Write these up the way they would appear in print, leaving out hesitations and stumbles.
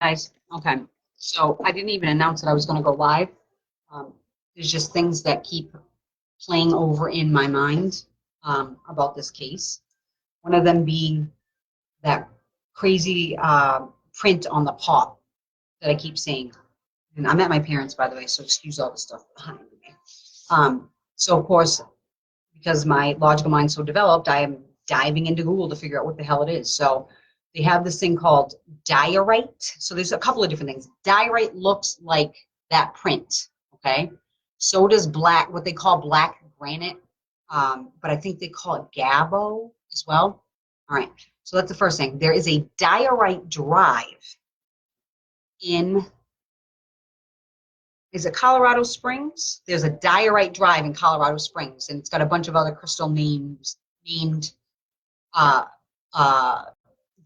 Guys, okay. So I didn't even announce that I was going to go live. There's just things that keep playing over in my mind about this case. One of them being that crazy print on the pot that I keep saying. And I'm at my parents', by the way, so excuse all the stuff behind me. So, of course, because my logical mind's so developed, I am diving into Google to figure out what the hell it is. So they have this thing called diorite. So there's a couple of different things. Diorite looks like that print, okay? So does black, what they call black granite, but I think they call it gabbo as well. All right, so that's the first thing. There is a diorite drive in, is it Colorado Springs? There's a diorite drive in Colorado Springs, and it's got a bunch of other crystal named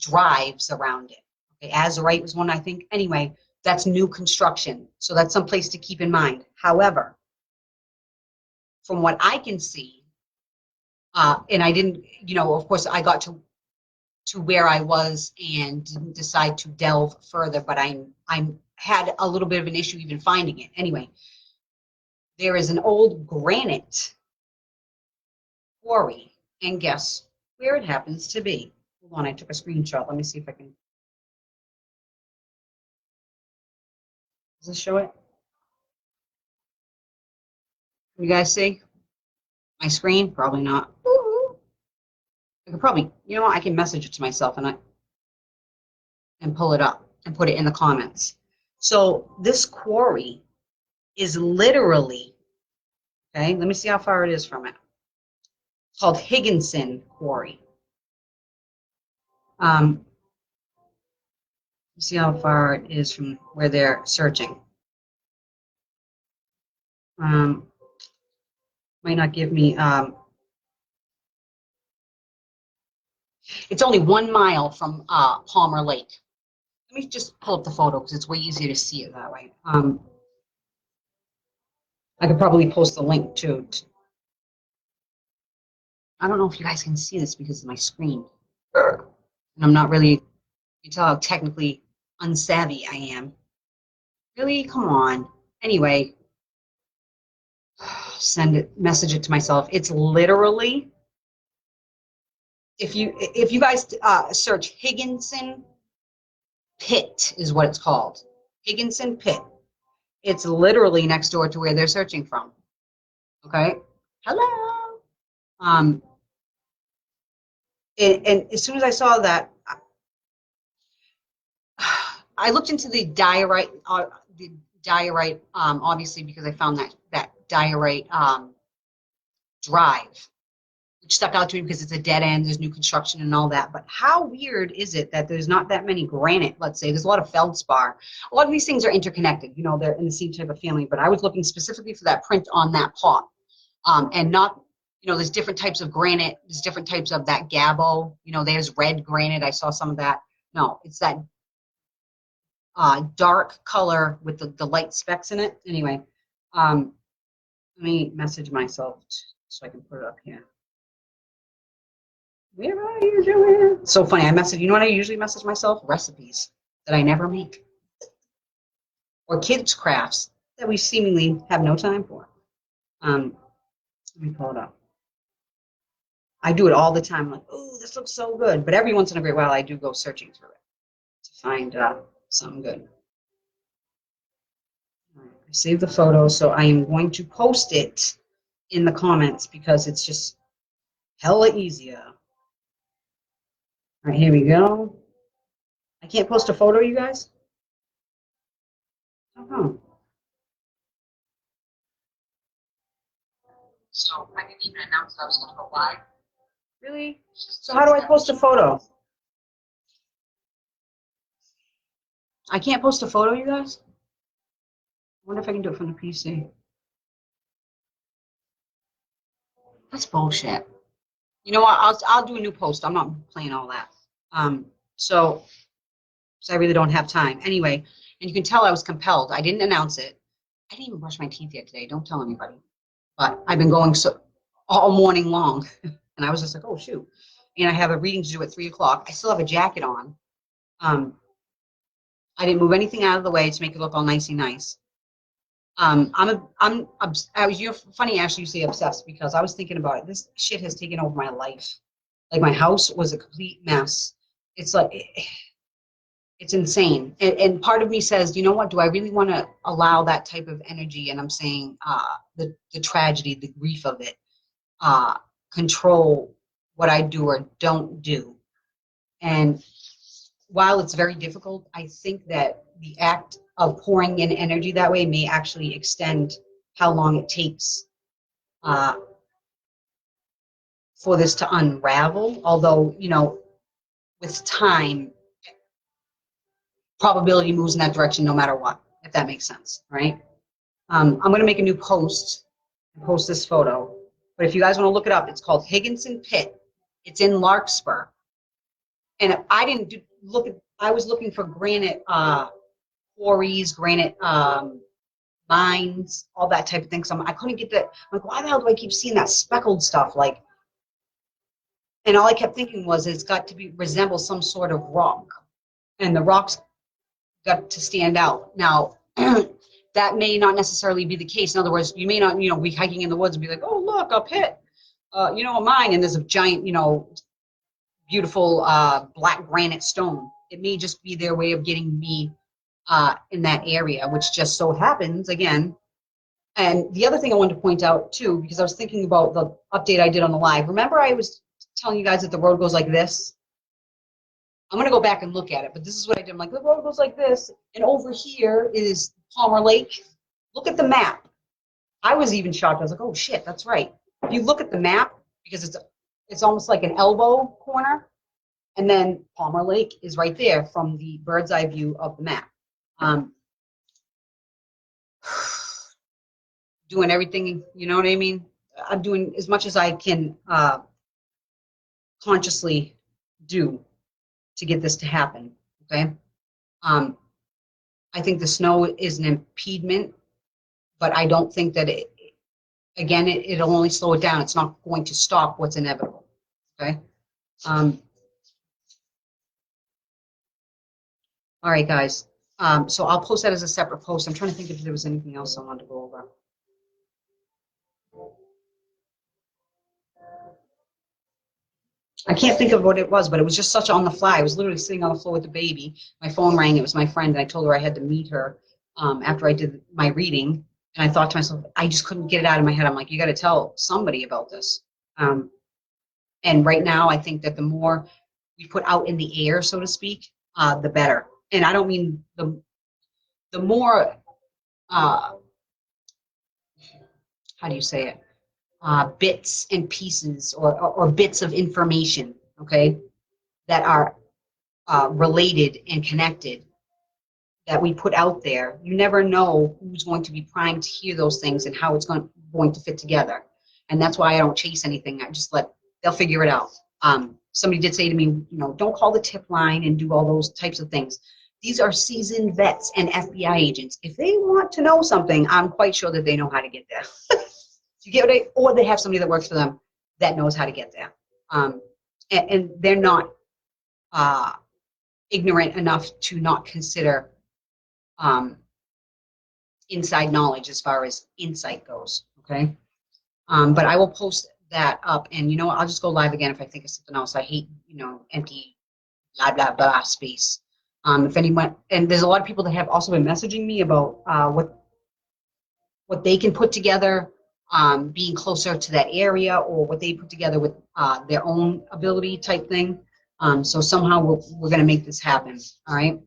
drives around it. Okay, azurite was one, I think. Anyway, that's new construction, so that's someplace to keep in mind. However, from what I can see, and I didn't, you know, of course, I got to where I was and didn't decide to delve further, but I'm had a little bit of an issue even finding it. Anyway, there is an old granite quarry, and guess where it happens to be. Hold on, I took a screenshot. Let me see if I can. Does this show it? Can you guys see my screen? Probably not. I could probably, you know what, I can message it to myself and pull it up and put it in the comments. So this quarry is literally, okay, let me see how far it is from it. It's called Higginson Quarry. See how far it is from where they're searching. Might not give me, it's only 1 mile from Palmer Lake. Let me just pull up the photo because it's way easier to see it that way. I could probably post the link too. I don't know if you guys can see this because of my screen. And I'm not really, you tell how technically unsavvy I am. Really? Come on. Anyway, message it to myself. It's literally, if you guys search Higginson Pit is what it's called. Higginson Pit. It's literally next door to where they're searching from. Okay? Hello. And as soon as I saw that, I looked into the diorite, obviously because I found that diorite drive, which stuck out to me because it's a dead end, there's new construction and all that. But how weird is it that there's not that many granite, let's say, there's a lot of feldspar. A lot of these things are interconnected, you know, they're in the same type of family, but I was looking specifically for that print on that pot. And not, you know, there's different types of granite, there's different types of that gabbo, you know, there's red granite, I saw some of that. No, it's that dark color with the light specks in it. Anyway, let me message myself so I can put it up here. Where are you, Joann? So funny. You know what I usually message myself? Recipes that I never make. Or kids' crafts that we seemingly have no time for. Let me pull it up. I do it all the time. I'm like, oh, this looks so good. But every once in a great while, I do go searching through it to find something good. All right, I saved the photo, so I am going to post it in the comments because it's just hella easier. All right, here we go. I can't post a photo, you guys? Oh. So I didn't even announce that I was going to go live. Really? So how do I post a photo? I can't post a photo, you guys? I wonder if I can do it from the PC. That's bullshit. You know what? I'll do a new post. I'm not playing all that. So I really don't have time. Anyway, and you can tell I was compelled. I didn't announce it. I didn't even brush my teeth yet today. Don't tell anybody. But I've been going all morning long. And I was just like, oh, shoot. And I have a reading to do at 3 o'clock. I still have a jacket on. I didn't move anything out of the way to make it look all nicey nice. You're funny, Ashley, you say obsessed, because I was thinking about it. This shit has taken over my life. Like, my house was a complete mess. It's like, it's insane. And part of me says, you know what, do I really want to allow that type of energy? And I'm saying, the tragedy, the grief of it, control what I do or don't do. And while it's very difficult, I think that the act of pouring in energy that way may actually extend how long it takes for this to unravel. Although, you know, with time, probability moves in that direction no matter what, if that makes sense, right? I'm going to make a new post and post this photo. But if you guys want to look it up, it's called Higginson Pit. It's in Larkspur. And I didn't look at, I was looking for granite quarries, granite mines, all that type of thing. So I couldn't get that. I'm like, why the hell do I keep seeing that speckled stuff? Like, and all I kept thinking was it's got to be resemble some sort of rock, and the rocks got to stand out. Now, that may not necessarily be the case. In other words, you may not, you know, be hiking in the woods and be like, oh, look, a pit, you know, a mine, and there's a giant, you know, beautiful black granite stone. It may just be their way of getting me in that area, which just so happens, again. And the other thing I wanted to point out, too, because I was thinking about the update I did on the live. Remember I was telling you guys that the road goes like this? I'm going to go back and look at it, but this is what I did. I'm like, the road goes like this, and over here is Palmer Lake. Look at the map. I was even shocked. I was like, oh, shit, that's right. If you look at the map, because it's almost like an elbow corner, and then Palmer Lake is right there from the bird's eye view of the map. Doing everything, you know what I mean? I'm doing as much as I can consciously do to get this to happen, okay? I think the snow is an impediment, but I don't think that it'll only slow it down. It's not going to stop what's inevitable, okay? All right, guys. So I'll post that as a separate post. I'm trying to think if there was anything else I wanted to go over. I can't think of what it was, but it was just such on the fly. I was literally sitting on the floor with the baby. My phone rang. It was my friend, and I told her I had to meet her after I did my reading. And I thought to myself, I just couldn't get it out of my head. I'm like, you got to tell somebody about this. And right now, I think that the more we put out in the air, so to speak, the better. And I don't mean the more, how do you say it? Bits and pieces or bits of information, okay, that are related and connected that we put out there. You never know who's going to be primed to hear those things and how it's going to fit together. And that's why I don't chase anything. I just they'll figure it out. Somebody did say to me, you know, don't call the tip line and do all those types of things. These are seasoned vets and FBI agents. If they want to know something, I'm quite sure that they know how to get there. You get what or they have somebody that works for them that knows how to get there. And they're not ignorant enough to not consider inside knowledge as far as insight goes, okay? But I will post that up, and you know what, I'll just go live again if I think of something else. I hate, you know, empty blah, blah, blah space. If anyone, and there's a lot of people that have also been messaging me about what they can put together, being closer to that area, or what they put together with their own ability type thing. So somehow we're going to make this happen, all right?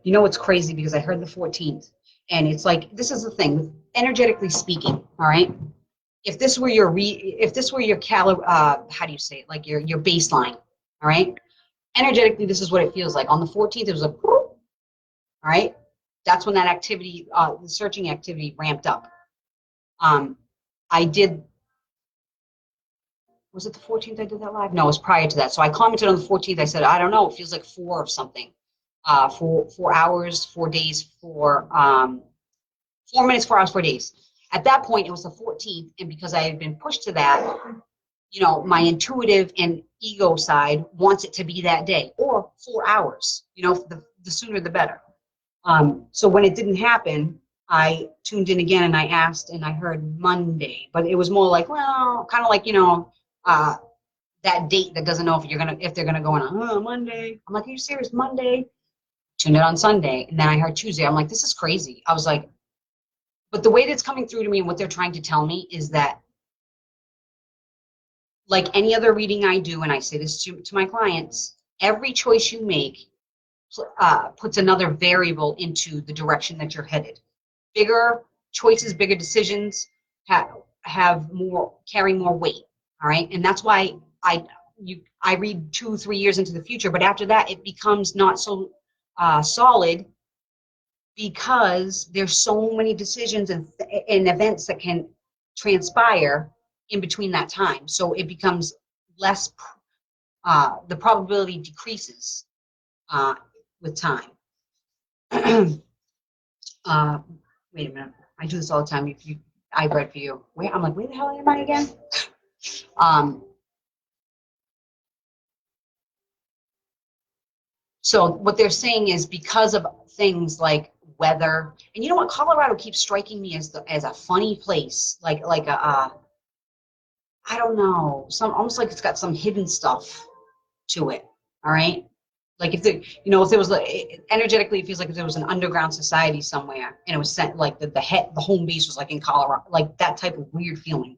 You know what's crazy, because I heard the 14th, and it's like, this is the thing, energetically speaking, all right? If this were your how do you say it, like your baseline, all right? Energetically, this is what it feels like. On the 14th, it was like, all right? That's when that activity, the searching activity ramped up. I did, was it the 14th I did that live? No, it was prior to that. So I commented on the 14th. I said, I don't know, it feels like 4 or something. 4 hours, 4 days, 4 minutes, 4 hours, 4 days. At that point, it was the 14th, and because I had been pushed to that, you know, my intuitive and ego side wants it to be that day or 4 hours. You know, the sooner the better. So when it didn't happen, I tuned in again and I asked and I heard Monday, but it was more like, well, kind of like, you know, that date that doesn't know if they're gonna go on Monday. I'm like, are you serious? Monday? Tuned it on Sunday, and then I heard Tuesday. I'm like, this is crazy. I was like, but the way that's coming through to me and what they're trying to tell me is that, like any other reading I do, and I say this to my clients, every choice you make puts another variable into the direction that you're headed. Bigger choices, bigger decisions carry more weight. All right, and that's why I read 2-3 years into the future, but after that it becomes not so solid, because there's so many decisions and events that can transpire in between that time. So it becomes less. The probability decreases with time. Wait a minute. I do this all the time. I read for you. Wait, I'm like, where the hell am I again? So what they're saying is, because of things like weather, and you know what, Colorado keeps striking me as a funny place, like a I don't know, almost like it's got some hidden stuff to it. All right, like if there was like, energetically, it feels like if there was an underground society somewhere, and it was sent like the home base was like in Colorado, like that type of weird feeling.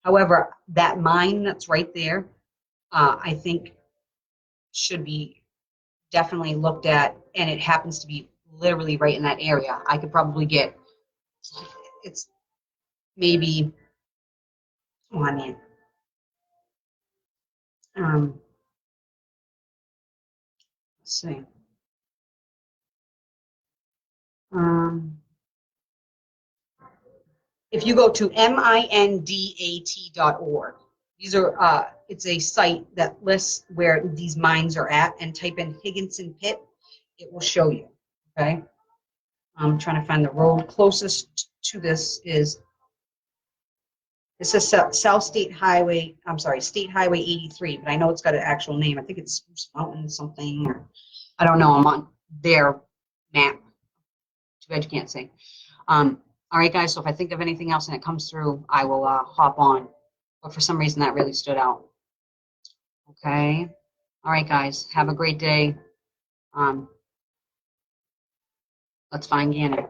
However, that mine that's right there, I think should be definitely looked at, and it happens to be literally right in that area. I could probably get, it's maybe, oh, I mean, let's see. If you go to mindat.org, it's a site that lists where these mines are at, and type in Higginson Pit, it will show you. Okay, I'm trying to find the road closest to this. Is South State Highway, I'm sorry, State Highway 83, but I know it's got an actual name. I think it's Spruce Mountain something, or I don't know. I'm on their map. Too bad you can't see. All right, guys, so if I think of anything else and it comes through, I will hop on. But for some reason, that really stood out. Okay. All right, guys, have a great day. Let's find Gannon.